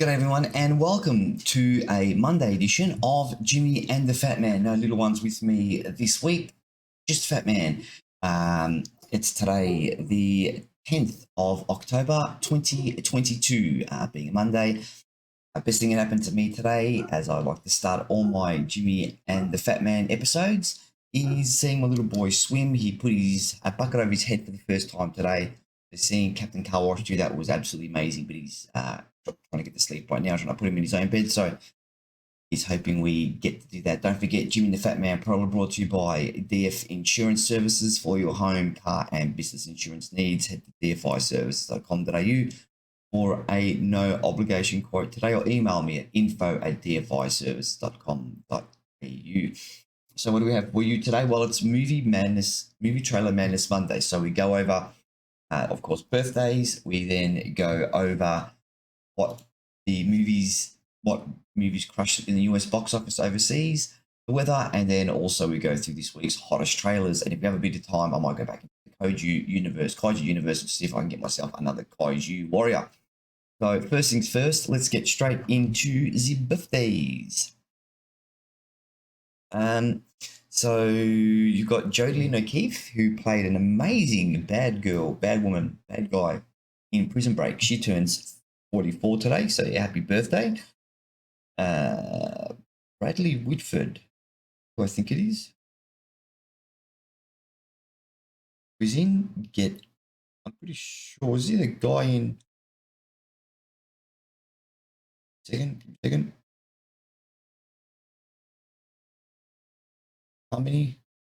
Good day everyone and welcome to a Monday edition of Jimmy and the Fat Man. No little ones with me this week, just Fat Man. It's today the 10th of October 2022, being a Monday. Best thing that happened to me today, as I like to start all my Jimmy and the Fat Man episodes, is seeing my little boy swim. He put his bucket over his head for the first time today. Seeing Captain Car Wash do that was absolutely amazing, but he's trying to get to sleep right now, trying to put him in his own bed, so he's hoping we get to do that. Don't forget, Jimmy the Fat Man, probably brought to you by DF Insurance Services for your home, car and business insurance needs. Head to dfiservices.com.au for a no obligation quote today, or email me at info@dfiservices.com.au. So what do we have for you today? Well, it's movie trailer madness Monday. So we go over, of course, birthdays. We then go over what movies crushed in the US box office overseas, the weather, and then also we go through this week's hottest trailers. And if we have a bit of time, I might go back into the Kaiju universe and see if I can get myself another Kaiju warrior. So first things first, let's get straight into the birthdays. So you've got Jodie O'Keefe, who played an amazing bad guy in Prison Break. She turns 44 today, so yeah, happy birthday. Bradley Whitford, who I think it is, who's in I'm pretty sure, is he the guy in second Harmony?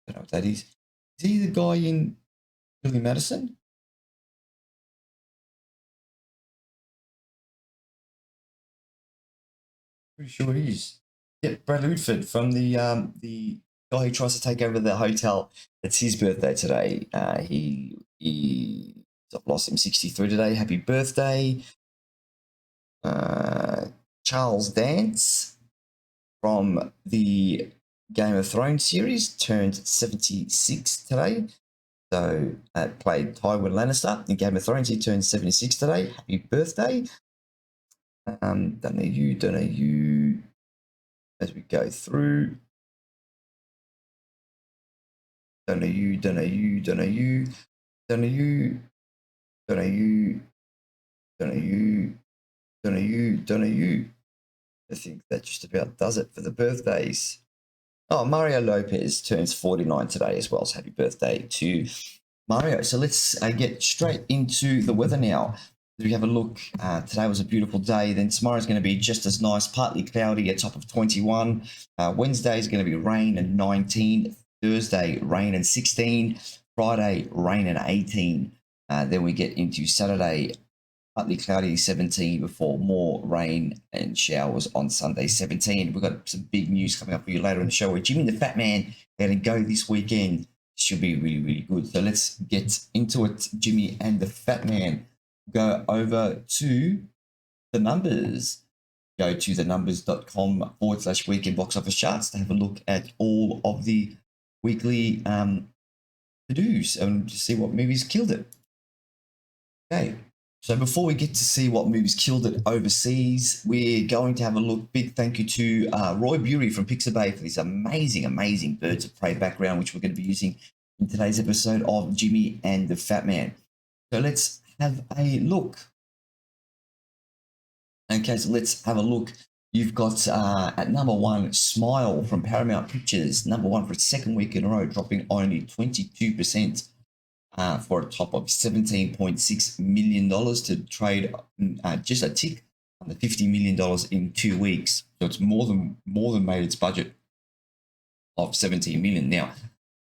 I don't know what that is. Is he the guy in Billy Madison? Pretty sure he is. Yep, Bradley Whitford from the guy who tries to take over the hotel. It's his birthday today. I've lost him, 63 today. Happy birthday. Charles Dance from the Game of Thrones series turned 76 today. So played Tywin Lannister in Game of Thrones. He turned 76 today. Happy birthday. Don't know you. As we go through. Don't know you. I think that just about does it for the birthdays. Oh, Mario Lopez turns 49 today as well, so happy birthday to Mario. So let's get straight into the weather now. As we have a look, today was a beautiful day. Then tomorrow's going to be just as nice, partly cloudy, a top of 21. Wednesday is going to be rain and 19. Thursday, rain and 16. Friday, rain and 18. Then we get into Saturday, partly cloudy, 17, before more rain and showers on Sunday, 17. We've got some big news coming up for you later in the show where Jimmy the Fat Man are going to go this weekend. Should be really, really good. So let's get into it. Jimmy and the Fat Man. Go over to the numbers. Go to thenumbers.com/weekend box office charts to have a look at all of the weekly to-dos and to see what movies killed it. Okay. So before we get to see what movies killed it overseas, we're going to have a look. Big thank you to Roy Bury from Pixabay for this amazing, amazing Birds of Prey background, which we're going to be using in today's episode of Jimmy and the Fat Man. So let's have a look. Okay, so let's have a look. You've got at number one, Smile from Paramount Pictures, number one for its second week in a row, dropping only 22%. For a top of $17.6 million to trade just a tick under $50 million in 2 weeks. So it's more than made its budget of $17 million. Now,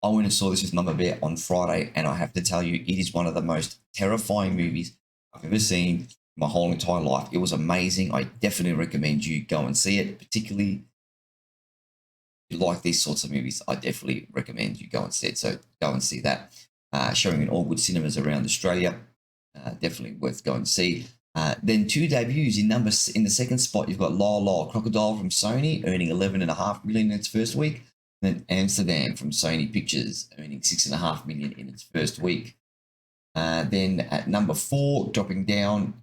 I went and saw this with Mama Bear on Friday, and I have to tell you, it is one of the most terrifying movies I've ever seen in my whole entire life. It was amazing. I definitely recommend you go and see it, particularly if you like these sorts of movies. I definitely recommend you go and see it. So go and see that. Showing in all good cinemas around Australia. Definitely worth going to see. Then two debuts in the second spot. You've got La Crocodile from Sony, earning $11.5 million in its first week. And then Amsterdam from Sony Pictures, earning $6.5 million in its first week. Then at number 4, dropping down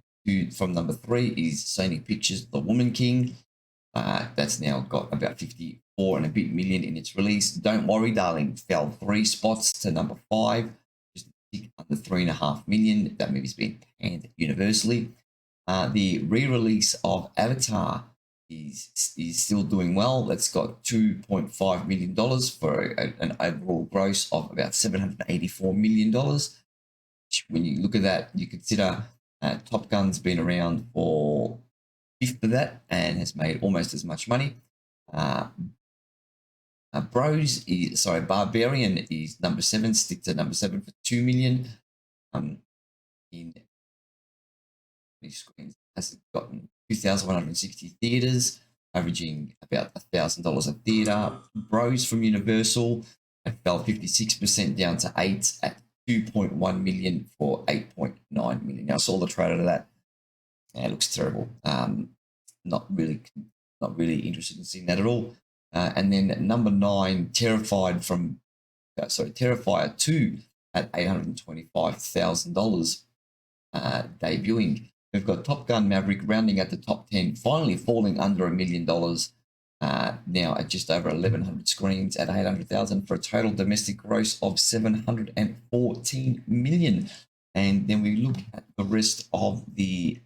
from number 3 is Sony Pictures' The Woman King. That's now got about 54 and a bit million in its release. Don't Worry, Darling fell 3 spots to number 5, just under 3.5 million. That movie's been panned universally. The re-release of Avatar is still doing well. That's got $2.5 million for an overall gross of about $784 million. When you look at that, you consider Top Gun's been around for fifth of that and has made almost as much money. Barbarian is number 7, stick to number 7 for 2 million. In screens has gotten 2,160 theaters, averaging about $1,000 a theater. Bros from Universal fell 56% down to 8 at 2.1 million for 8.9 million. Now I saw the trailer of that. It looks terrible. Not really interested in seeing that at all. And then number 9, Terrifier 2 at $825,000 debuting. We've got Top Gun Maverick rounding at the top 10, finally falling under $1 million. Now at just over 1,100 screens at 800,000 for a total domestic gross of 714 million. And then we look at the rest of the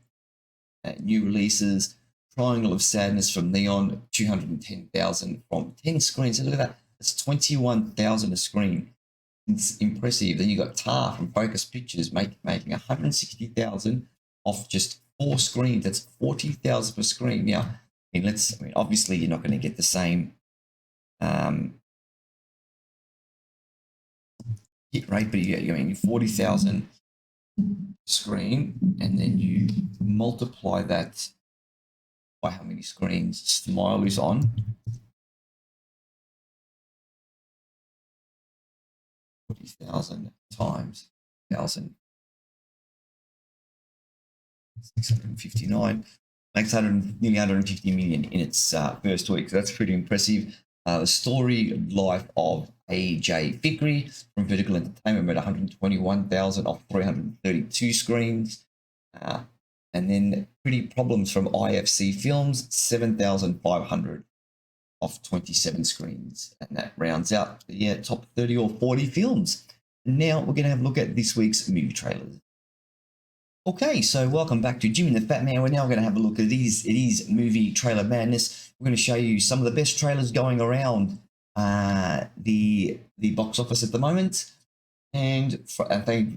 new releases. Triangle of Sadness from Neon, 210,000 from 10 screens. So look at that, it's 21,000 a screen. It's impressive. Then you got Tar from Focus Pictures making 160,000 off just 4 screens. That's 40,000 per screen. Now, obviously you're not going to get the same hit rate, but you get 40,000 screen, and then you multiply that by how many screens Smile is on. 40,000 times 1,659 makes nearly 150 million in its first week. So that's pretty impressive. The story life of AJ Fikri from Vertical Entertainment made 121,000 off 332 screens. And then Pretty Problems from IFC Films, 7,500 off 27 screens. And that rounds out the top 30 or 40 films. Now we're going to have a look at this week's movie trailers. Okay, so welcome back to Jimmy the Fat Man. We're now going to have a look at it is movie trailer madness. We're going to show you some of the best trailers going around the box office at the moment. And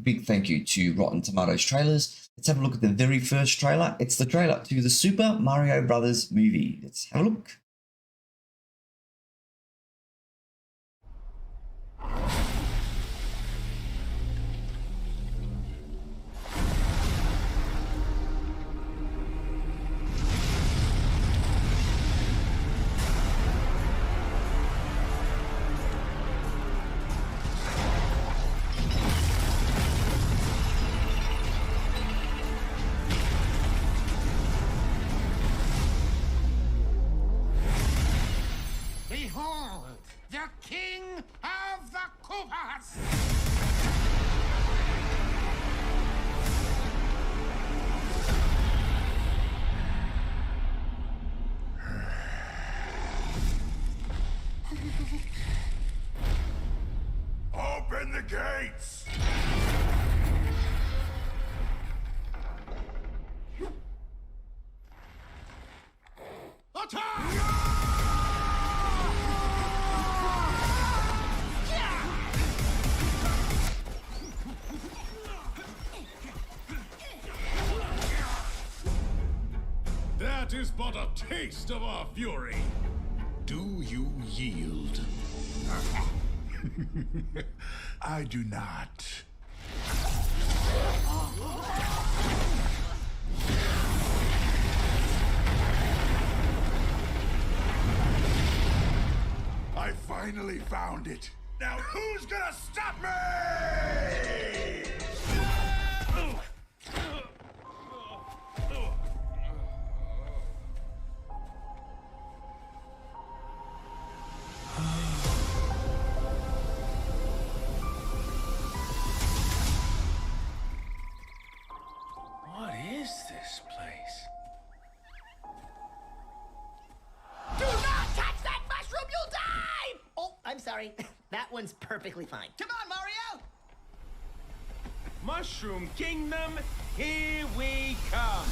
big thank you to Rotten Tomatoes trailers. Let's have a look at the very first trailer. It's the trailer to the Super Mario Brothers movie. Let's have a look. Behold, the king of the Koopas! Open the gates! Attack! That is but a taste of our fury. Do you yield? I do not. I finally found it. Now who's gonna stop me? What is this sorry. That one's perfectly fine. Come on, Mario! Mushroom Kingdom, here we come!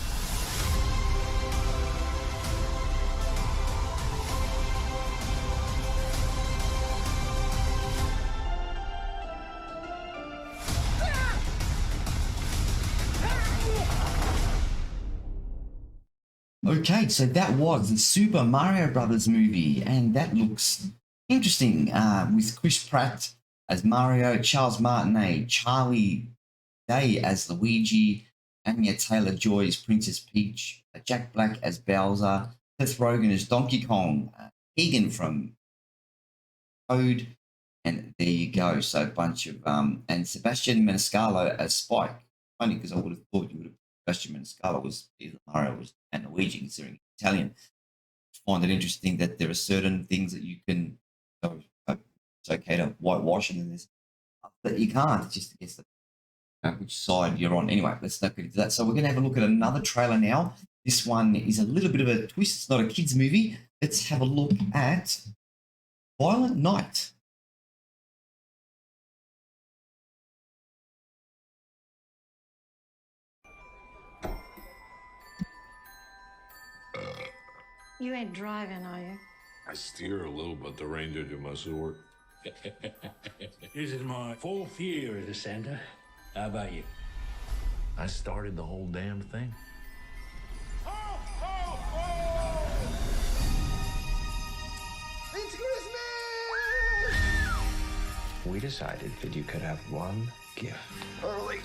Okay, so that was the Super Mario Brothers movie, and that looks interesting. With Chris Pratt as Mario, Charles Martinet, Charlie Day as Luigi, Anya Taylor-Joy as Princess Peach, Jack Black as Bowser, Seth Rogen as Donkey Kong, Keegan from Code, and there you go. So a bunch of and Sebastian Maniscalco as Spike. Funny because I would have thought you would have Sebastian Maniscalco was either Mario was and Luigi, considering Italian. I find it interesting that there are certain things that you can. So it's okay to whitewash, and then there's that you can't. It's just against which side you're on. Anyway, let's not get into that. So we're going to have a look at another trailer now. This one is a little bit of a twist. It's not a kids movie. Let's have a look at Violent Night. You ain't driving, are you? I steer a little, but the reindeer do most of the work. This is my 4th year as a Santa. How about you? I started the whole damn thing. It's Christmas! We decided that you could have one gift. Early.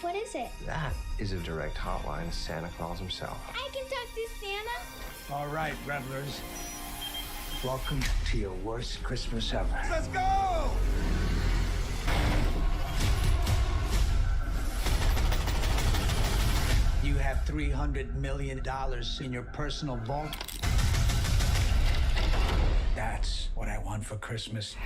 What is it? That is a direct hotline to Santa Claus himself. I can talk to Santa. All right, revelers. Welcome to your worst Christmas ever. Let's go! You have $300 million in your personal vault. That's what I want for Christmas.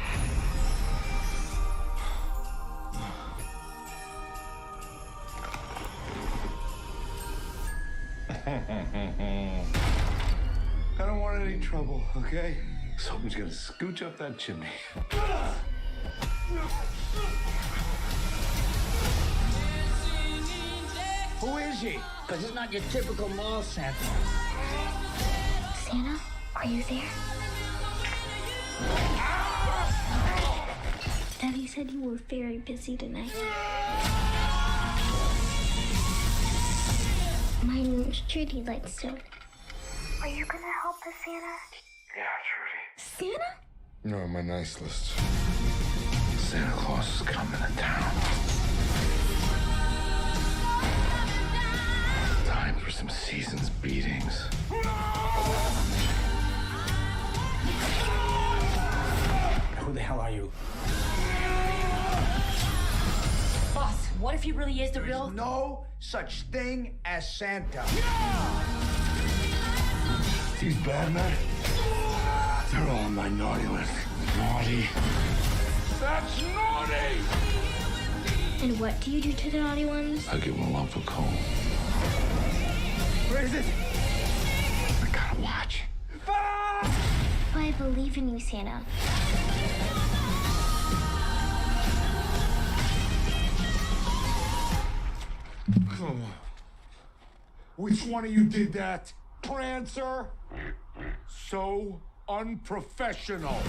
I don't want any trouble, okay? Someone's gonna scooch up that chimney. Who is he? Because it's not your typical mall Santa. Santa, are you there? Daddy said you were very busy tonight. My name's Trudy Lightstone. Are you gonna help us, Santa? Yeah, Trudy. Santa? You're on my nice list. Santa Claus is coming to town. Time for some season's beatings. Who the hell are you? Boss, what if he really is the real? No such thing as Santa. These bad men, they're all on my naughty list. Naughty. That's naughty! And what do you do to the naughty ones? I give them a lump of coal. Where is it? I gotta watch. I believe in you, Santa. Which one of you did that? Prancer? So unprofessional.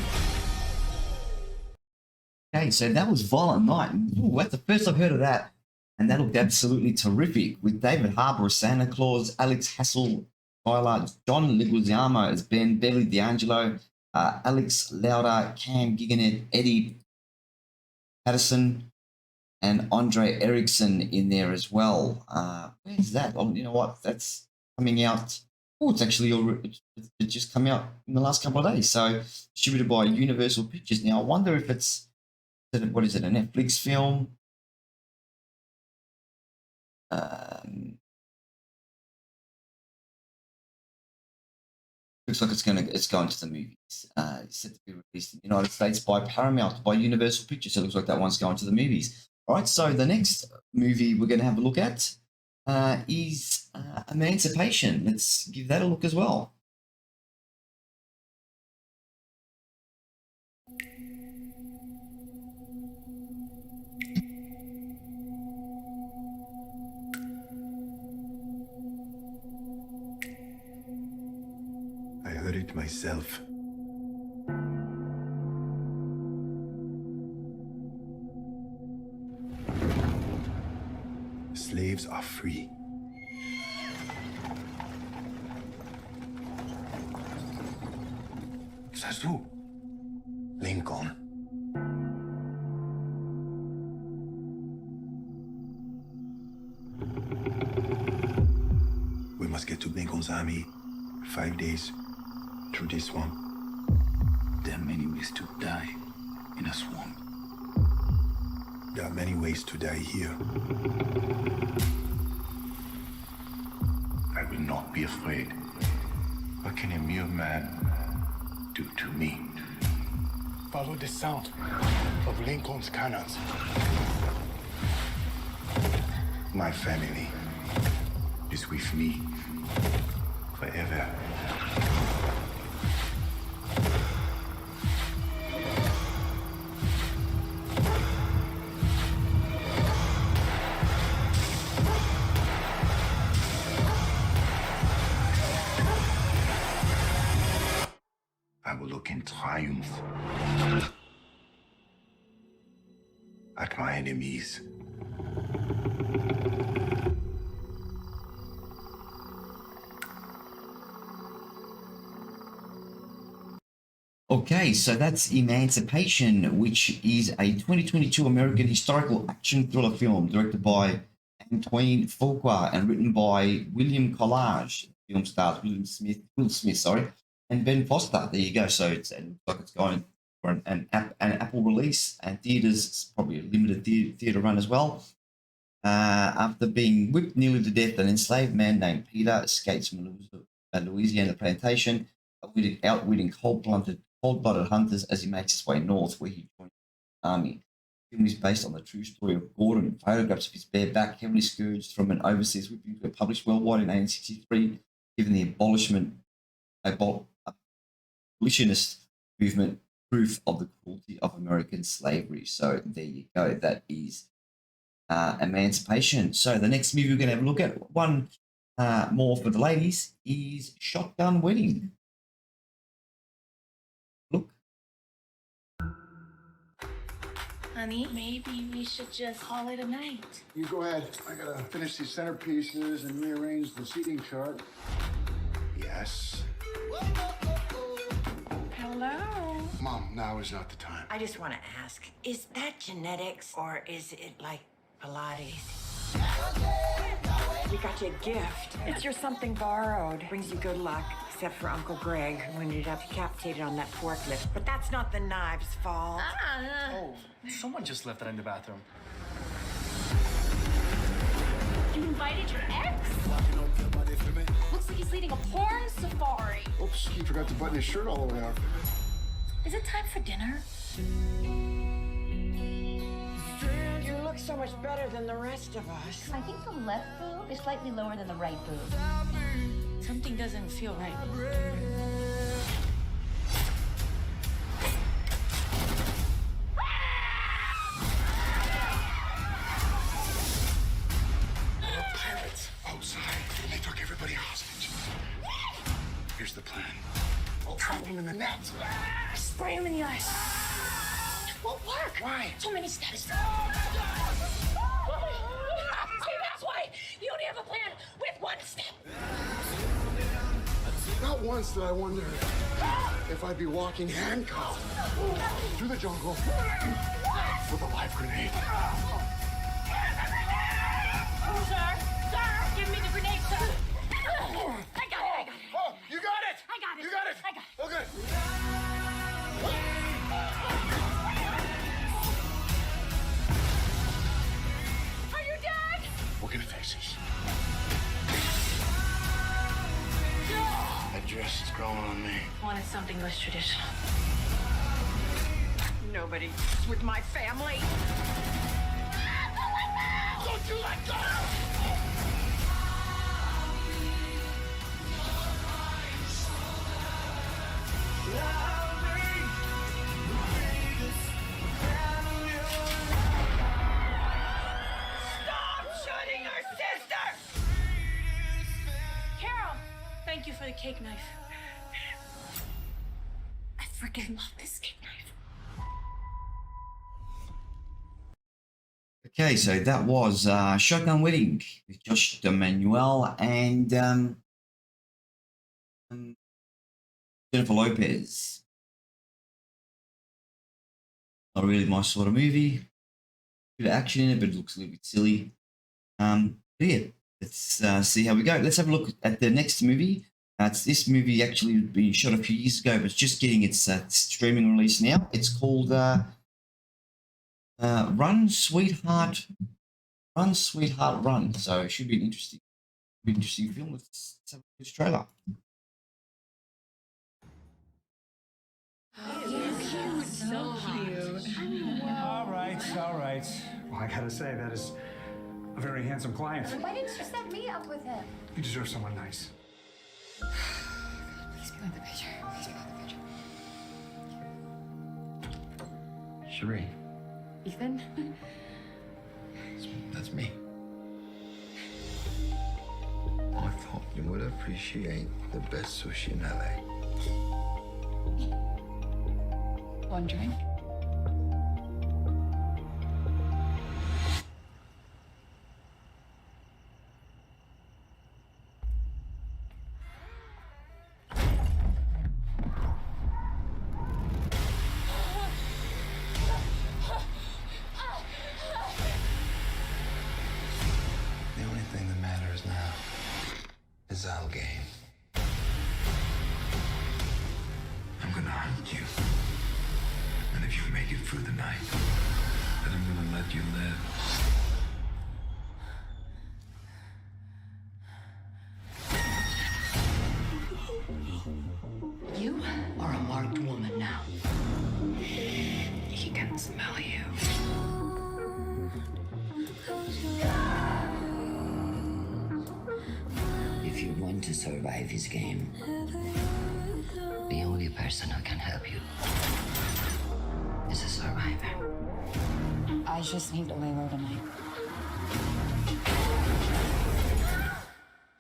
Okay, so that was Violent Night. Ooh, that's the first I've heard of that. And that looked absolutely terrific with David Harbour as Santa Claus, Alex Hassel, Tyler, John Leguizamo as Ben, Beverly D'Angelo, Alex Lauder, Cam Giganet, Eddie Patterson, and Andre Erickson in there as well. Where's that? Oh, you know what? That's coming out. Oh, it's actually it just come out in the last couple of days. So distributed by Universal Pictures. Now I wonder if it's what is it? A Netflix film? Looks like it's going to the movies. It's set to be released in the United States by Paramount, by Universal Pictures. So it looks like that one's going to the movies. All right, so the next movie we're going to have a look at is Emancipation. Let's give that a look as well. myself. Slaves are free. Sasu. Lincoln. We must get to Lincoln's army. 5 days through this swamp. There are many ways to die in a swamp. There are many ways to die here. I will not be afraid. What can a mere man do to me? Follow the sound of Lincoln's cannons. My family is with me forever. I will look in triumph at my enemies. Okay, so that's Emancipation, which is a 2022 American historical action thriller film directed by Antoine Fuqua and written by William Collage. The film stars Will Smith, sorry, and Ben Foster. There you go. So it looks like it's going for an Apple release and theaters, probably a limited theater run as well. After being whipped nearly to death, an enslaved man named Peter escapes from a Louisiana plantation, outwitting cold-blooded hunters as he makes his way north, where he joins the army. The film is based on the true story of Gordon. Photographs of his bare back, heavily scourged from an overseas whipping, were published worldwide in 1863, giving the abolitionist movement proof of the cruelty of American slavery. So there you go. That is Emancipation. So the next movie we're going to have a look at, one more for the ladies, is Shotgun Wedding. Look. Honey, maybe we should just call it a night. You go ahead. I gotta finish these centerpieces and rearrange the seating chart. Yes. Hello. Mom, now is not the time. I just want to ask, is that genetics or is it like Pilates? We got you a gift. It's your something borrowed. Brings you good luck, except for Uncle Greg, who ended up decapitated on that forklift. But that's not the knives' fault. Oh, someone just left that in the bathroom. You invited your ex? Looks like he's leading a porn safari. Oops, he forgot to button his shirt all the way up. Is it time for dinner? You look so much better than the rest of us. I think the left boob is slightly lower than the right boob. Something doesn't feel right. Pirates outside, and they took everybody hostage. Here's the plan. I'll trap them in the net. Spray him in the eyes. It won't work. Why? Too many steps. See, that's why you only have a plan with one step. Not once did I wonder if I'd be walking handcuffed through the jungle with a live grenade. Sir, give me the grenade, sir. I got it. Oh, you got it! I got it. You got it! I got it. Okay. Are you done? We're gonna face this. That dress is growing on me. Wanted something less traditional. Nobody with my family. Don't you let go! Stop shooting our sister! Carol, thank you for the cake knife. freaking love this steak knife. Okay, so that was Shotgun Wedding with Josh D'Emmanuel and Jennifer Lopez. Not really my sort of movie. Bit of action in it, but it looks a little bit silly. But yeah, let's see how we go. Let's have a look at the next movie. This movie actually been shot a few years ago, but it's just getting its streaming release now. It's called Run, Sweetheart, Run, Sweetheart, Run. So it should be an interesting film. Let's have a look at this trailer. So cute. All right. Well, I gotta say, that is a very handsome client. Why didn't you set me up with him? You deserve someone nice. Please be on the picture. Please be on the picture. Cherie, Ethan? that's me. I thought you would appreciate the best sushi in LA. One drink? The only thing that matters now is our game. I'm gonna hunt you. And if you make it through the night, then I'm gonna let you live. You are a marked woman now. He can smell you. If you want to survive his game, the only person who can help you is a survivor. I just need to lay low tonight.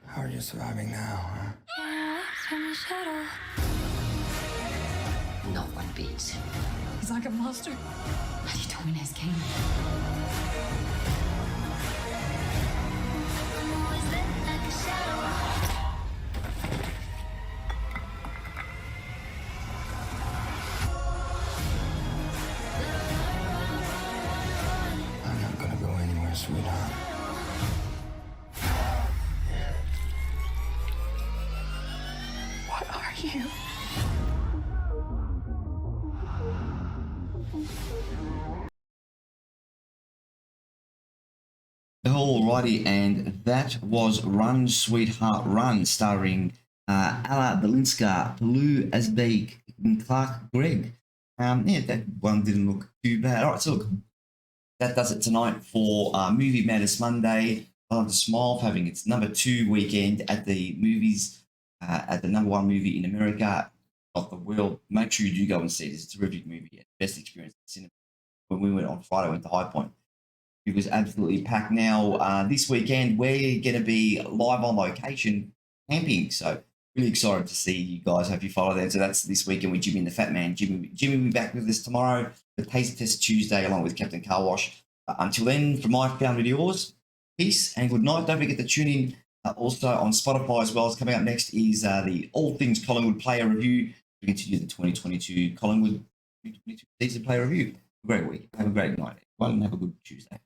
How are you surviving now, huh? No one beats him. He's like a monster. How do you to win his game? I'm not gonna go anywhere, sweetheart. What are you? Alrighty, and that was Run, Sweetheart, Run, starring Alla Balinska, Lou Asbeig, and Clark Gregg. Yeah, that one didn't look too bad. All right, so look, that does it tonight for Movie Madness Monday. I love to Smile for having its #2 weekend at the movies, at the #1 movie in America, of the world. Make sure you do go and see this. It's a terrific movie. Best experience in cinema. When we went on Friday, went to High Point. It was absolutely packed. Now, this weekend, we're going to be live on location camping. So, really excited to see you guys. Hope you follow that. So, that's this weekend with Jimmy and the Fat Man. Jimmy will be back with us tomorrow for Taste Test Tuesday, along with Captain Car Wash. Until then, from my found with yours, peace and good night. Don't forget to tune in also on Spotify as well. As coming up next is the All Things Collingwood Player Review. We continue the 2022 Collingwood 2022 Season Player Review. Have a great week. Have a great night. Everyone, and have a good Tuesday.